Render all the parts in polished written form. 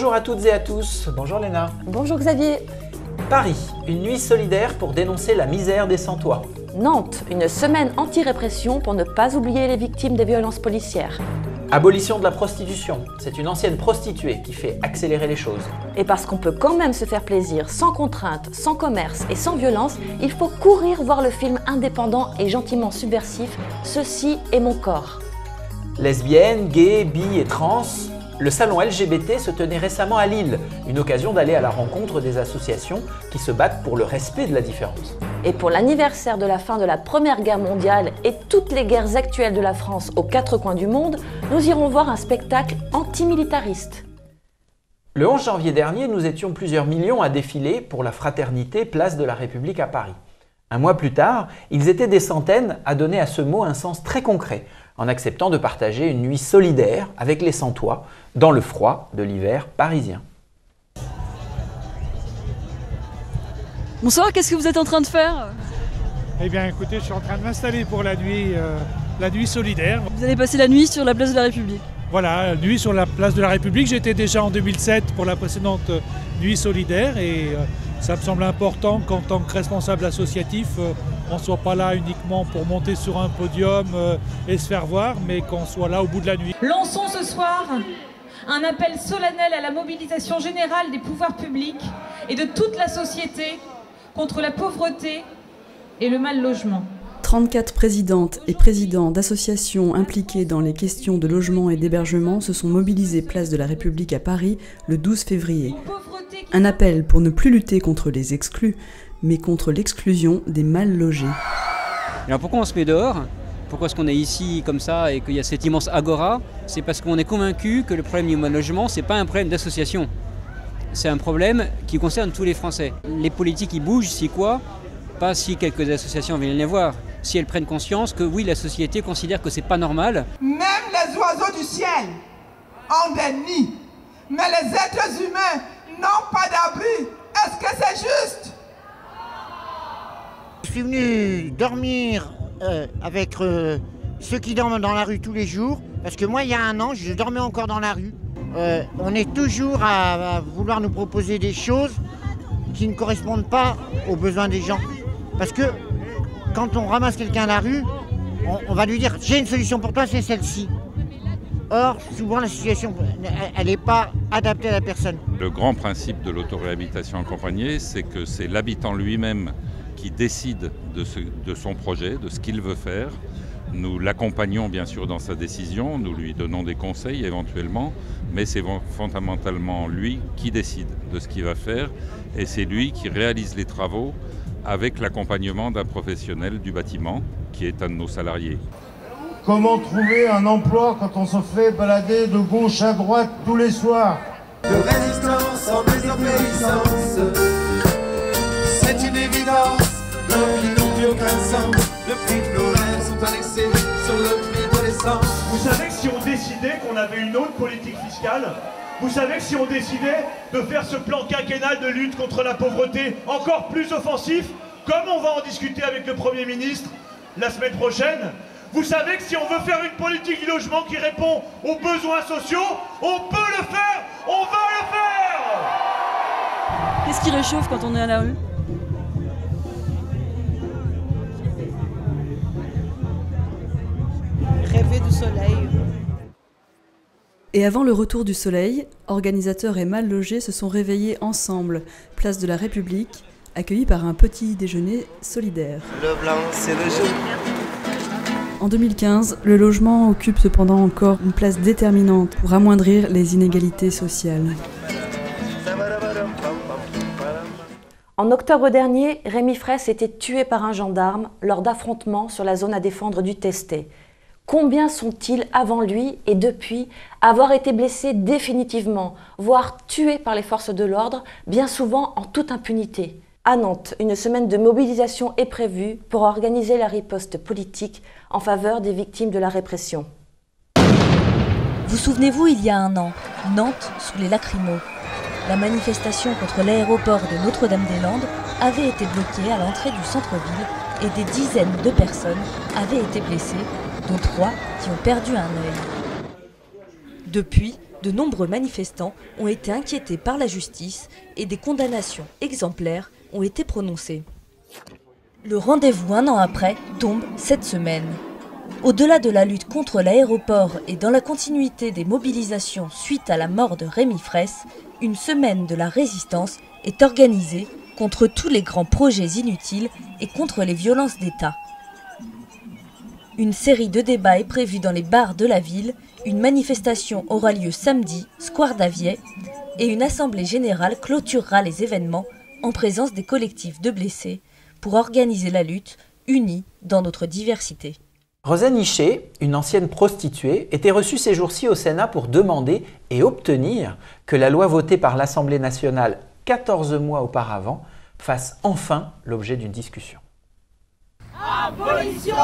Bonjour à toutes et à tous. Bonjour Léna. Bonjour Xavier. Paris, une nuit solidaire pour dénoncer la misère des sans-toit. Nantes, une semaine anti-répression pour ne pas oublier les victimes des violences policières. Abolition de la prostitution. C'est une ancienne prostituée qui fait accélérer les choses. Et parce qu'on peut quand même se faire plaisir sans contrainte, sans commerce et sans violence, il faut courir voir le film indépendant et gentiment subversif « Ceci est mon corps ». Lesbiennes, gays, bi et trans, le salon LGBT se tenait récemment à Lille, une occasion d'aller à la rencontre des associations qui se battent pour le respect de la différence. Et pour l'anniversaire de la fin de la Première Guerre mondiale et toutes les guerres actuelles de la France aux quatre coins du monde, nous irons voir un spectacle antimilitariste. Le 11 janvier dernier, nous étions plusieurs millions à défiler pour la fraternité place de la République à Paris. Un mois plus tard, ils étaient des centaines à donner à ce mot un sens très concret, en acceptant de partager une nuit solidaire avec les sans-toit dans le froid de l'hiver parisien. Bonsoir, qu'est-ce que vous êtes en train de faire? Eh bien écoutez, je suis en train de m'installer pour la nuit solidaire. Vous allez passer la nuit sur la place de la République? Voilà, nuit sur la place de la République. J'étais déjà en 2007 pour la précédente nuit solidaire et ça me semble important qu'en tant que responsable associatif, on ne soit pas là uniquement pour monter sur un podium et se faire voir, mais qu'on soit là au bout de la nuit. Lançons ce soir un appel solennel à la mobilisation générale des pouvoirs publics et de toute la société contre la pauvreté et le mal-logement. 34 présidentes et présidents d'associations impliquées dans les questions de logement et d'hébergement se sont mobilisés place de la République à Paris le 12 février. Un appel pour ne plus lutter contre les exclus, mais contre l'exclusion des mal logés. Alors pourquoi on se met dehors? Pourquoi est-ce qu'on est ici comme ça et qu'il y a cette immense agora? C'est parce qu'on est convaincu que le problème du mal logement, c'est pas un problème d'association. C'est un problème qui concerne tous les Français. Les politiques, ils bougent, si quoi? Pas si quelques associations viennent les voir. Si elles prennent conscience que oui, la société considère que c'est pas normal. Même les oiseaux du ciel ont des nids, mais les êtres humains n'ont pas d'abri. Est-ce que c'est juste? Je suis venu dormir avec ceux qui dorment dans la rue tous les jours, parce que moi, il y a un an, je dormais encore dans la rue. On est toujours à vouloir nous proposer des choses qui ne correspondent pas aux besoins des gens. Parce que quand on ramasse quelqu'un à la rue, on va lui dire « j'ai une solution pour toi, c'est celle-ci ». Or, souvent, la situation, elle n'est pas adaptée à la personne. Le grand principe de l'autoréhabilitation accompagnée, c'est que c'est l'habitant lui-même qui décide de son projet, de ce qu'il veut faire. Nous l'accompagnons bien sûr dans sa décision, nous lui donnons des conseils éventuellement, mais c'est fondamentalement lui qui décide de ce qu'il va faire et c'est lui qui réalise les travaux avec l'accompagnement d'un professionnel du bâtiment qui est un de nos salariés. Comment trouver un emploi quand on se fait balader de gauche à droite tous les soirs? De résistance en désobéissance, c'est une évidence, l'homme qui n'ont plus aucun sens, le prix de nos rêves sont annexés sur le prix de l'essence. Vous savez que si on décidait qu'on avait une autre politique fiscale, vous savez que si on décidait de faire ce plan quinquennal de lutte contre la pauvreté encore plus offensif, comme on va en discuter avec le Premier ministre la semaine prochaine, vous savez que si on veut faire une politique du logement qui répond aux besoins sociaux, on peut le faire, on va le faire! Qu'est-ce qui réchauffe quand on est à la rue? Rêver du soleil. Et avant le retour du soleil, organisateurs et mal logés se sont réveillés ensemble, place de la République, accueillis par un petit déjeuner solidaire. Le blanc, c'est le jaune. En 2015, le logement occupe cependant encore une place déterminante pour amoindrir les inégalités sociales. En octobre dernier, Rémi Fraisse était tué par un gendarme lors d'affrontements sur la zone à défendre du Testet. Combien sont-ils avant lui et depuis avoir été blessés définitivement, voire tués par les forces de l'ordre, bien souvent en toute impunité? À Nantes, une semaine de mobilisation est prévue pour organiser la riposte politique en faveur des victimes de la répression. Vous souvenez-vous, il y a un an, Nantes sous les lacrymos. La manifestation contre l'aéroport de Notre-Dame-des-Landes avait été bloquée à l'entrée du centre-ville et des dizaines de personnes avaient été blessées, dont 3 qui ont perdu un œil. Depuis, de nombreux manifestants ont été inquiétés par la justice et des condamnations exemplaires ont été prononcées. Le rendez-vous un an après tombe cette semaine. Au-delà de la lutte contre l'aéroport et dans la continuité des mobilisations suite à la mort de Rémi Fraisse, une semaine de la résistance est organisée contre tous les grands projets inutiles et contre les violences d'État. Une série de débats est prévue dans les bars de la ville, une manifestation aura lieu samedi, square d'Avier, et une assemblée générale clôturera les événements en présence des collectifs de blessés pour organiser la lutte unie dans notre diversité. Rosanne Hichet, une ancienne prostituée, était reçue ces jours-ci au Sénat pour demander et obtenir que la loi votée par l'Assemblée nationale 14 mois auparavant fasse enfin l'objet d'une discussion. Abolition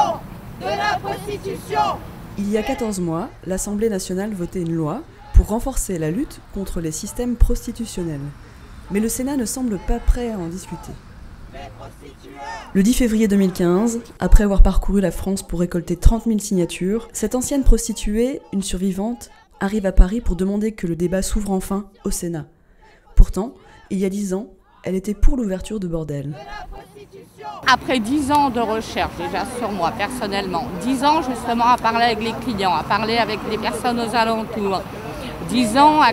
de la prostitution. Il y a 14 mois, l'Assemblée nationale votait une loi pour renforcer la lutte contre les systèmes prostitutionnels. Mais le Sénat ne semble pas prêt à en discuter. Le 10 février 2015, après avoir parcouru la France pour récolter 30 000 signatures, cette ancienne prostituée, une survivante, arrive à Paris pour demander que le débat s'ouvre enfin au Sénat. Pourtant, il y a 10 ans, elle était pour l'ouverture de bordels. Après 10 ans de recherche déjà sur moi personnellement, 10 ans justement à parler avec les clients, à parler avec les personnes aux alentours, 10 ans à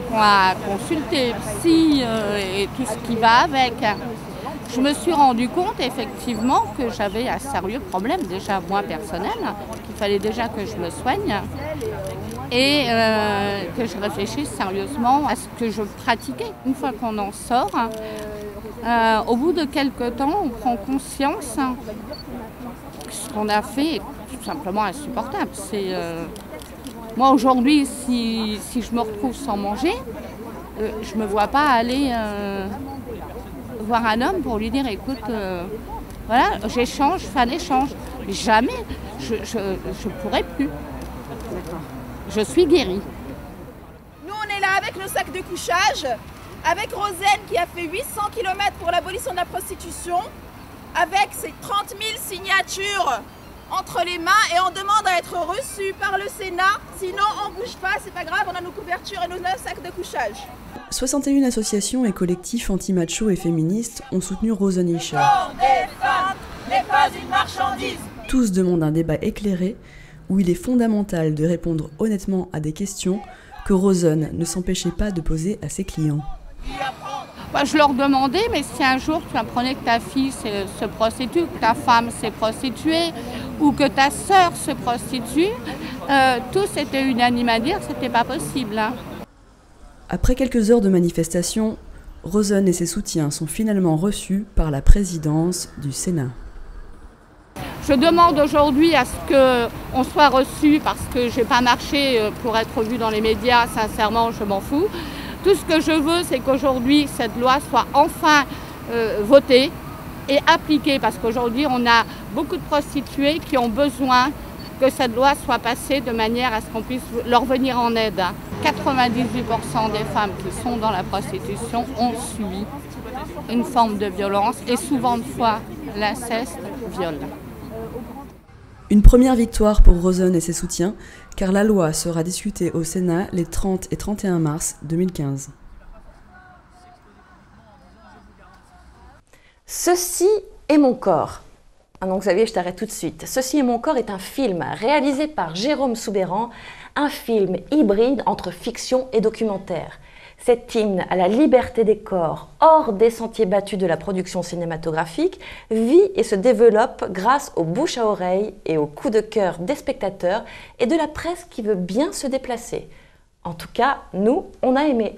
consulter psy et tout ce qui va avec, je me suis rendu compte effectivement que j'avais un sérieux problème déjà moi personnel, qu'il fallait déjà que je me soigne et que je réfléchisse sérieusement à ce que je pratiquais. Une fois qu'on en sort, au bout de quelques temps, on prend conscience que ce qu'on a fait est tout simplement insupportable. Moi aujourd'hui, si je me retrouve sans manger, je ne me vois pas aller voir un homme pour lui dire écoute, voilà, j'échange, fais un échange. Jamais, je ne pourrais plus. Je suis guérie. Nous, on est là avec nos sacs de couchage, avec Rosanne qui a fait 800 km pour l'abolition de la prostitution, avec ses 30 000 signatures entre les mains et on demande à être reçu par le Sénat. Sinon, on ne bouge pas, c'est pas grave, on a nos couvertures et nos 9 sacs de couchage. 61 associations et collectifs anti-macho et féministes ont soutenu Rosanne Hichet. Le corps des femmes n'est pas une marchandise. Tous demandent un débat éclairé où il est fondamental de répondre honnêtement à des questions que Rosanne ne s'empêchait pas de poser à ses clients. Je leur demandais, mais si un jour tu apprenais que ta fille se prostitue, que ta femme s'est prostituée, ou que ta sœur se prostitue, tous étaient unanimes à dire que ce n'était pas possible. Après quelques heures de manifestation, Rosanne et ses soutiens sont finalement reçus par la présidence du Sénat. Je demande aujourd'hui à ce qu'on soit reçu parce que je n'ai pas marché pour être vue dans les médias, sincèrement je m'en fous. Tout ce que je veux, c'est qu'aujourd'hui, cette loi soit enfin votée et appliquée. Parce qu'aujourd'hui, on a beaucoup de prostituées qui ont besoin que cette loi soit passée de manière à ce qu'on puisse leur venir en aide. 98% des femmes qui sont dans la prostitution ont subi une forme de violence et souvent de fois l'inceste, viol. Une première victoire pour Rosanne et ses soutiens, car la loi sera discutée au Sénat les 30 et 31 mars 2015. Ceci est mon corps. Donc Xavier, je t'arrête tout de suite. Ceci est mon corps est un film réalisé par Jérôme Soubeyran, un film hybride entre fiction et documentaire. Cet hymne à la liberté des corps, hors des sentiers battus de la production cinématographique, vit et se développe grâce aux bouches à oreille et aux coups de cœur des spectateurs et de la presse qui veut bien se déplacer. En tout cas, nous, on a aimé.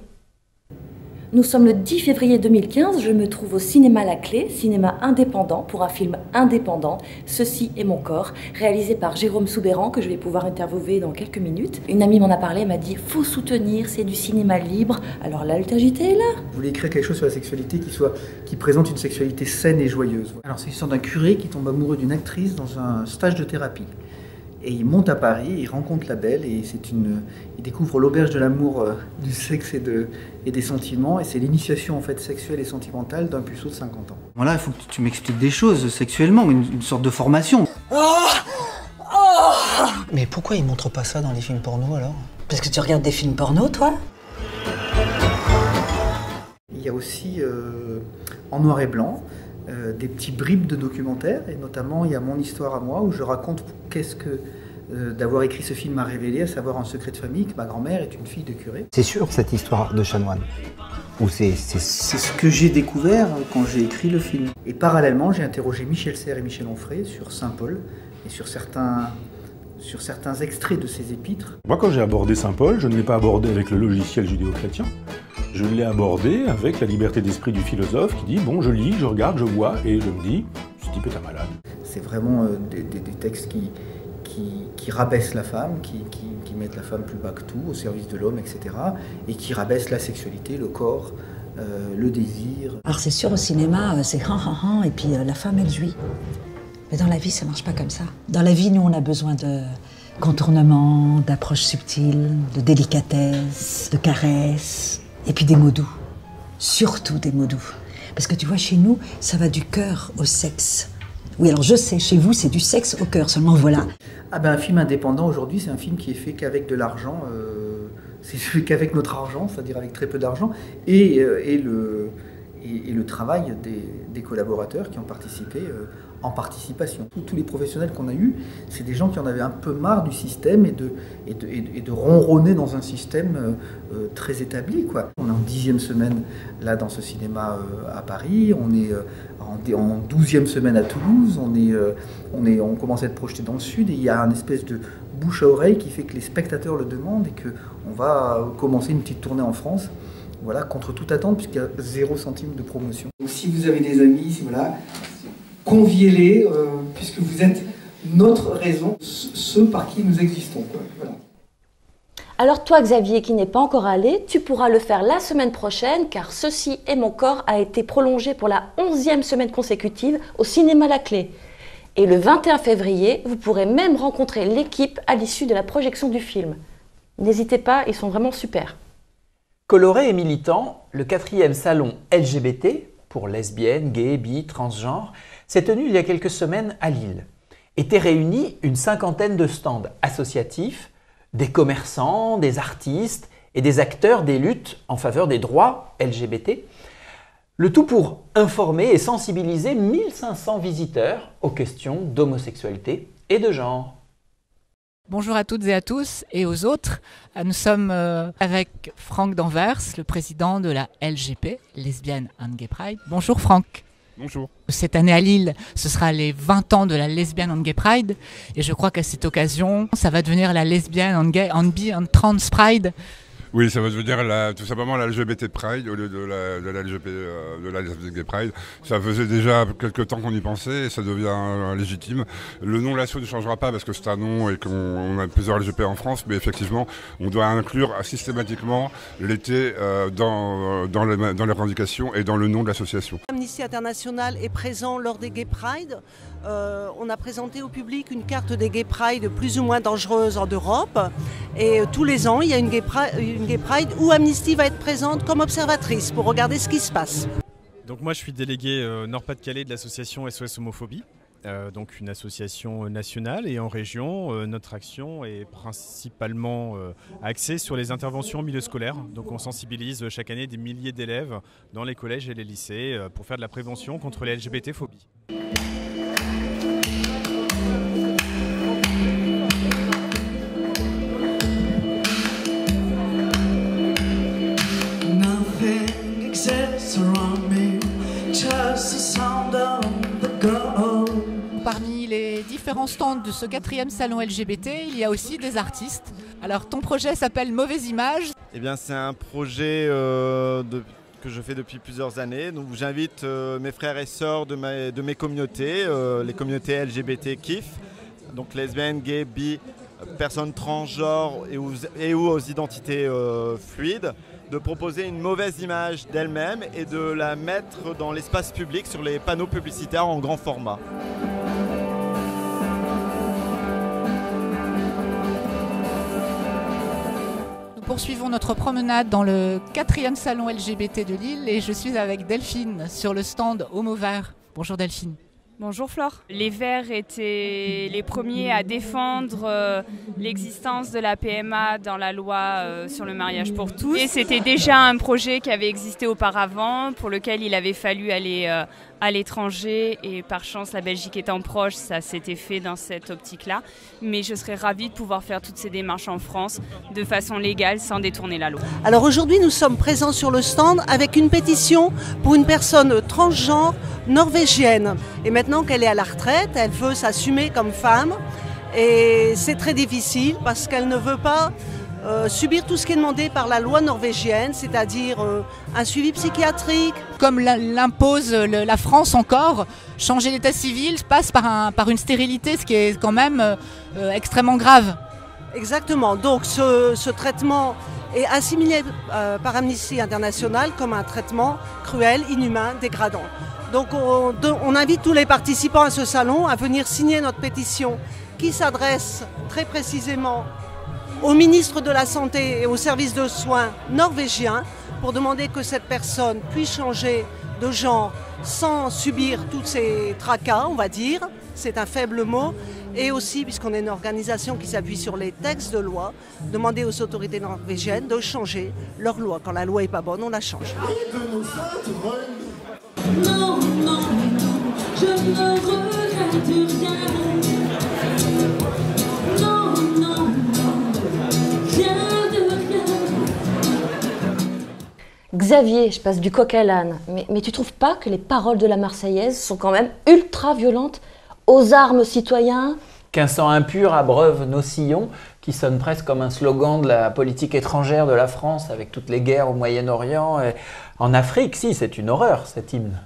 Nous sommes le 10 février 2015, je me trouve au cinéma La Clé, cinéma indépendant pour un film indépendant, Ceci est mon corps, réalisé par Jérôme Soubeyran, que je vais pouvoir interviewer dans quelques minutes. Une amie m'en a parlé, m'a dit « faut soutenir, c'est du cinéma libre ». Alors là, l'altérité est là. Je voulais écrire quelque chose sur la sexualité qui présente une sexualité saine et joyeuse. Alors c'est l'histoire d'un curé qui tombe amoureux d'une actrice dans un stage de thérapie. Et il monte à Paris, il rencontre la belle et il découvre l'auberge de l'amour, du sexe et des sentiments. Et c'est l'initiation en fait sexuelle et sentimentale d'un puceau de 50 ans. Voilà, il faut que tu m'expliques des choses sexuellement, une sorte de formation. Mais pourquoi ils montrent pas ça dans les films porno alors? Parce que tu regardes des films porno, toi? il y a aussi en noir et blanc des petits bribes de documentaires, et notamment il y a mon histoire à moi où je raconte qu'est-ce que d'avoir écrit ce film m'a révélé, à savoir un secret de famille, que ma grand-mère est une fille de curé. C'est sûr cette histoire de chanoine? Ou c'est ce que j'ai découvert quand j'ai écrit le film. Et parallèlement, j'ai interrogé Michel Serres et Michel Onfray sur Saint Paul et sur certains extraits de ses épîtres. Moi, quand j'ai abordé Saint Paul, je ne l'ai pas abordé avec le logiciel judéo-chrétien. Je l'ai abordé avec la liberté d'esprit du philosophe qui dit « bon, je lis, je regarde, je vois, et je me dis, ce type est un malade ». C'est vraiment des textes qui rabaissent la femme, qui mettent la femme plus bas que tout, au service de l'homme, etc. Et qui rabaissent la sexualité, le corps, le désir. Alors c'est sûr, au cinéma, c'est et puis la femme, elle jouit. Mais dans la vie, ça marche pas comme ça. Dans la vie, nous, on a besoin de contournements, d'approches subtiles, de délicatesse, de caresses, et puis des mots doux. Surtout des mots doux. Parce que tu vois, chez nous, ça va du cœur au sexe. Oui, alors je sais, chez vous, c'est du sexe au cœur, seulement voilà. Ah ben, un film indépendant, aujourd'hui, c'est un film qui est fait qu'avec de l'argent, c'est fait qu'avec notre argent, c'est-à-dire avec très peu d'argent, et le travail des collaborateurs qui ont participé en participation. Tous les professionnels qu'on a eus, c'est des gens qui en avaient un peu marre du système et de ronronner dans un système très établi, quoi. On est en 10e semaine là dans ce cinéma à Paris, on est en 12e semaine à Toulouse, on commence à être projeté dans le sud, et il y a une espèce de bouche à oreille qui fait que les spectateurs le demandent et qu'on va commencer une petite tournée en France. Voilà, contre toute attente, puisqu'il y a 0 centime de promotion. Donc, si vous avez des amis, voilà, conviez-les, puisque vous êtes notre raison, ceux par qui nous existons, quoi. Voilà. Alors toi, Xavier, qui n'est pas encore allé, tu pourras le faire la semaine prochaine, car Ceci est mon corps a été prolongé pour la 11e semaine consécutive au cinéma La Clé. Et le 21 février, vous pourrez même rencontrer l'équipe à l'issue de la projection du film. N'hésitez pas, ils sont vraiment super. Coloré et militant, le 4e salon LGBT, pour lesbiennes, gays, bi, transgenres, s'est tenu il y a quelques semaines à Lille. Étaient réunis une 50aine de stands associatifs, des commerçants, des artistes et des acteurs des luttes en faveur des droits LGBT. Le tout pour informer et sensibiliser 1500 visiteurs aux questions d'homosexualité et de genre. Bonjour à toutes et à tous et aux autres. Nous sommes avec Franck Danvers, le président de la LGP, Lesbian and Gay Pride. Bonjour Franck. Bonjour. Cette année à Lille, ce sera les 20 ans de la Lesbian and Gay Pride. Et je crois qu'à cette occasion, ça va devenir la Lesbian and Gay and Bi and Trans Pride. Oui, ça veut dire tout simplement la LGBT Pride au lieu de la Lesbian Gay Pride. Ça faisait déjà quelques temps qu'on y pensait et ça devient légitime. Le nom de l'asso ne changera pas parce que c'est un nom et qu'on a plusieurs LGBT en France, mais effectivement, on doit inclure systématiquement l'été dans les revendications et dans le nom de l'association. Amnesty International est présent lors des Gay Pride. On a présenté au public une carte des Gay Pride plus ou moins dangereuses en Europe. Et tous les ans, il y a une Gay Pride où Amnesty va être présente comme observatrice pour regarder ce qui se passe. Donc moi je suis délégué Nord-Pas-de-Calais de l'association SOS Homophobie, donc une association nationale, et en région notre action est principalement axée sur les interventions en milieu scolaire. Donc on sensibilise chaque année des milliers d'élèves dans les collèges et les lycées pour faire de la prévention contre les LGBT-phobies. Parmi les différents stands de ce 4e salon LGBT, il y a aussi des artistes. Alors ton projet s'appelle Mauvaise Image. Eh bien c'est un projet que je fais depuis plusieurs années. Donc j'invite mes frères et sœurs de mes communautés, les communautés LGBT KIF, donc lesbiennes, gays, bi, personnes transgenres et ou aux identités fluides, de proposer une mauvaise image d'elles-mêmes et de la mettre dans l'espace public sur les panneaux publicitaires en grand format. Nous poursuivons notre promenade dans le 4e salon LGBT de Lille et je suis avec Delphine sur le stand Homo Vert. Bonjour Delphine. Bonjour Flore. Les Verts étaient les premiers à défendre l'existence de la PMA dans la loi sur le mariage pour tous. Et c'était déjà un projet qui avait existé auparavant, pour lequel il avait fallu aller à l'étranger. Et par chance, la Belgique étant proche, ça s'était fait dans cette optique-là. Mais je serais ravie de pouvoir faire toutes ces démarches en France de façon légale, sans détourner la loi. Alors aujourd'hui, nous sommes présents sur le stand avec une pétition pour une personne transgenre norvégienne. Et maintenant qu'elle est à la retraite, elle veut s'assumer comme femme. Et c'est très difficile parce qu'elle ne veut pas subir tout ce qui est demandé par la loi norvégienne, c'est-à-dire un suivi psychiatrique. Comme l'impose la France encore, changer l'état civil passe par une stérilité, ce qui est quand même extrêmement grave. Exactement, donc ce traitement est assimilé par Amnesty International comme un traitement cruel, inhumain, dégradant. Donc on invite tous les participants à ce salon à venir signer notre pétition qui s'adresse très précisément au ministre de la Santé et au service de soins norvégien pour demander que cette personne puisse changer de genre sans subir tous ces tracas, on va dire, c'est un faible mot, et aussi, puisqu'on est une organisation qui s'appuie sur les textes de loi, demander aux autorités norvégiennes de changer leur loi. Quand la loi n'est pas bonne, on la change. Non, non, non, je ne regrette rien. Non, non, non, rien de rien. Xavier, je passe du coq à l'âne, mais tu trouves pas que les paroles de la Marseillaise sont quand même ultra violentes? Aux armes, citoyens. Qu'un sang impur abreuve nos sillons, qui sonne presque comme un slogan de la politique étrangère de la France, avec toutes les guerres au Moyen-Orient. En Afrique, si, c'est une horreur, cet hymne.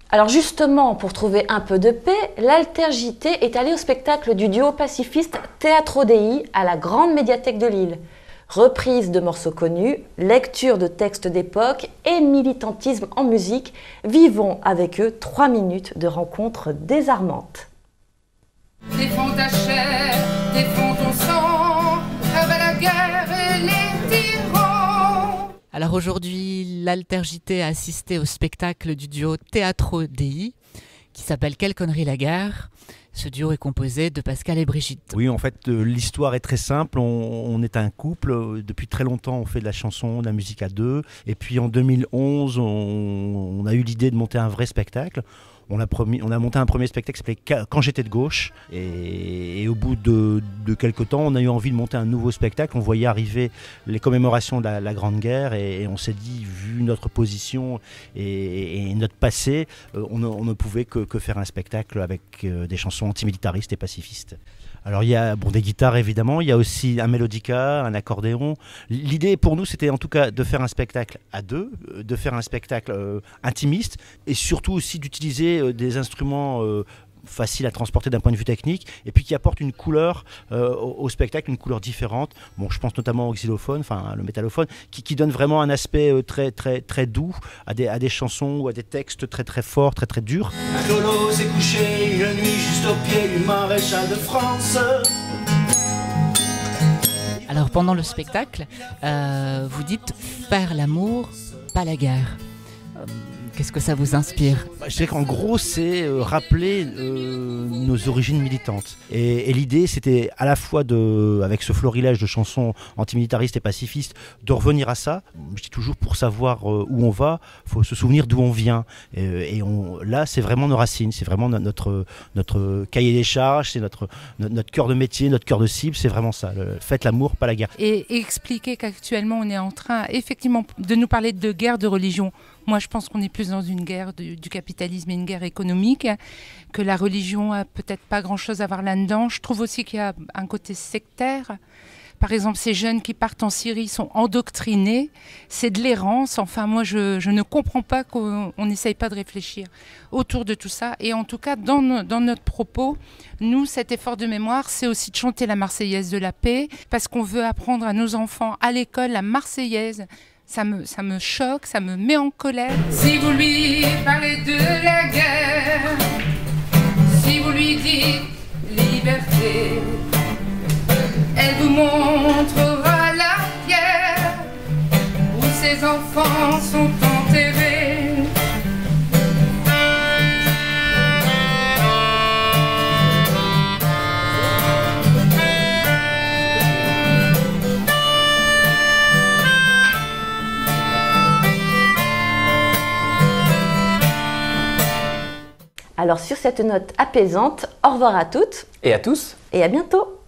Alors justement, pour trouver un peu de paix, l'Altergité est allée au spectacle du duo pacifiste Teatro Dei à la Grande Médiathèque de Lille. Reprise de morceaux connus, lecture de textes d'époque et militantisme en musique, vivons avec eux 3 minutes de rencontres désarmantes. Défends ta chair, défends ton sang, avec la guerre et les tyrans. Alors aujourd'hui, l'Altergité a assisté au spectacle du duo Teatro Dei, qui s'appelle Quelle connerie la guerre. Ce duo est composé de Pascal et Brigitte. Oui, en fait, l'histoire est très simple. On est un couple. Depuis très longtemps, on fait de la chanson, de la musique à deux. Et puis en 2011, on a eu l'idée de monter un vrai spectacle. On a monté un premier spectacle qui s'appelait Quand j'étais de gauche. Et au bout de quelques temps, on a eu envie de monter un nouveau spectacle. On voyait arriver les commémorations de la Grande Guerre et on s'est dit, vu notre position et notre passé, on ne pouvait que faire un spectacle avec des chansons antimilitaristes et pacifistes. Alors il y a des guitares évidemment, il y a aussi un mélodica, un accordéon. L'idée pour nous c'était en tout cas de faire un spectacle à deux, de faire un spectacle intimiste et surtout aussi d'utiliser des instruments facile à transporter d'un point de vue technique et puis qui apporte une couleur au spectacle, une couleur différente. Bon, je pense notamment au xylophone, enfin le métallophone, qui donne vraiment un aspect très doux à des chansons ou à des textes très forts, très durs. Lolo s'est couché une nuit juste au pied du maréchal de France. Alors pendant le spectacle, vous dites faire l'amour, pas la guerre. Qu'est-ce que ça vous inspire? Je dirais qu'en gros, c'est rappeler nos origines militantes. Et l'idée, c'était à la fois, avec ce florilège de chansons antimilitaristes et pacifistes, de revenir à ça. Je dis toujours, pour savoir où on va, il faut se souvenir d'où on vient. Là, c'est vraiment nos racines, c'est vraiment notre cahier des charges, c'est notre cœur de métier, notre cœur de cible, c'est vraiment ça. Faites l'amour, pas la guerre. Et expliquer qu'actuellement, on est en train, effectivement, de nous parler de guerre de religion. Moi, je pense qu'on est plus dans une guerre du capitalisme et une guerre économique, que la religion a peut-être pas grand-chose à voir là-dedans. Je trouve aussi qu'il y a un côté sectaire. Par exemple, ces jeunes qui partent en Syrie sont endoctrinés. C'est de l'errance. Enfin, moi, je ne comprends pas qu'on n'essaye pas de réfléchir autour de tout ça. Et en tout cas, dans notre propos, nous, cet effort de mémoire, c'est aussi de chanter la Marseillaise de la paix, parce qu'on veut apprendre à nos enfants à l'école la Marseillaise. Ça me choque, ça me met en colère. Si vous lui parlez de la guerre, si vous lui dites liberté, elle vous montrera la pierre où ses enfants sont enterrés. Alors sur cette note apaisante, au revoir à toutes. Et à tous. Et à bientôt.